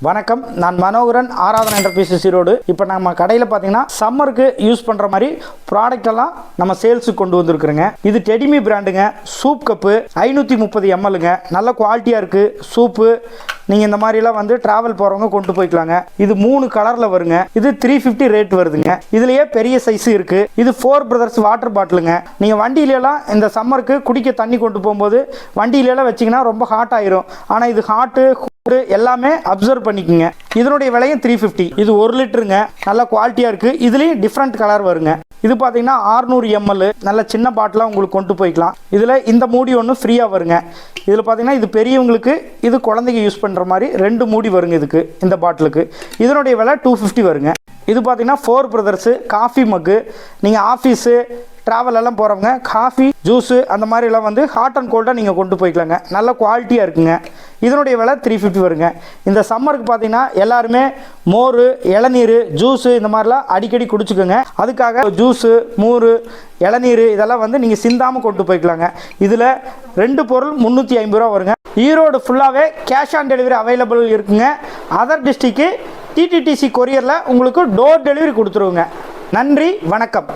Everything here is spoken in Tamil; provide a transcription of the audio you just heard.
வணக்கம், நான் மனோகரன், ஆராதனா என்டர்பிரைசஸ் ஈரோடு. இப்போ நம்ம கடையில் பார்த்தீங்கன்னா சம்மருக்கு யூஸ் பண்ணுற மாதிரி ப்ராடக்ட் எல்லாம் நம்ம சேல்ஸுக்கு கொண்டு வந்திருக்கிறோங்க. இது டெடிமி பிராண்டுங்க. Soup cup 530 mlங்க. நல்ல குவாலிட்டியாக இருக்குது சூப்பு. நீங்கள் இந்த மாதிரிலாம் வந்து ட்ராவல் போகிறவங்க கொண்டு போய்க்கலாங்க. இது 3 கலரில் வருங்க. இது 350 ரேட் வருதுங்க. இதுலேயே பெரிய சைஸு இருக்குது. இது 4 பிரதர்ஸ் வாட்டர் பாட்டிலுங்க. நீங்கள் வண்டியிலலாம் இந்த சம்மருக்கு குடிக்க தண்ணி கொண்டு போகும்போது வண்டியிலலாம் வச்சிங்கன்னா ரொம்ப ஹாட் ஆயிரும். ஆனால் இது ஹாட்டு எல்லாமே அப்சர்வ் பண்ணிக்கோங்க. இதனுடைய விலையும் 350. இது 1 லிட்டருங்க. நல்ல குவாலிட்டியாக இருக்குது. இதுலேயும் டிஃப்ரெண்ட் கலர் வருங்க. இது பார்த்தீங்கன்னா 600 ml நல்ல சின்ன பாட்டிலாக உங்களுக்கு கொண்டு போய்க்கலாம். இதில் இந்த மூடி ஒன்று ஃப்ரீயாக வருங்க. இதில் பார்த்தீங்கன்னா இது பெரியவங்களுக்கு, இது குழந்தைங்க யூஸ் பண்ணுற மாதிரி 2 மூடி வருங்க. இதுக்கு இந்த பாட்டிலுக்கு இதனுடைய விலை 250 வருங்க. இது பார்த்தீங்கன்னா 4 பிரதர்ஸு காஃபி மக்கு. நீங்கள் ஆஃபீஸு ட்ராவல் எல்லாம் போகிறவங்க காஃபி ஜூஸு அந்த மாதிரிலாம் வந்து ஹாட் அண்ட் கோல்டாக நீங்கள் கொண்டு போய்க்கலாங்க. நல்ல குவாலிட்டியாக இருக்குங்க. இதனுடைய விலை 350 வருங்க. இந்த சம்மருக்கு பார்த்தீங்கன்னா எல்லாருமே மோர், இளநீர், ஜூஸு இந்த மாதிரிலாம் அடிக்கடி குடிச்சுக்கோங்க. அதுக்காக ஜூஸு, மோர், இளநீர் இதெல்லாம் வந்து நீங்கள் சிந்தாமல் கொண்டு போய்க்கலாங்க. இதில் 2 பொருள் 350 ரூபா வருங்க. ஈரோடு ஃபுல்லாகவே கேஷ் ஆன் டெலிவரி அவைலபிள் இருக்குங்க. அதர் டிஸ்ட்ரிக்கு டிடிடிசி கொரியரில் உங்களுக்கு டோர் டெலிவரி கொடுத்துருவோங்க. நன்றி, வணக்கம்.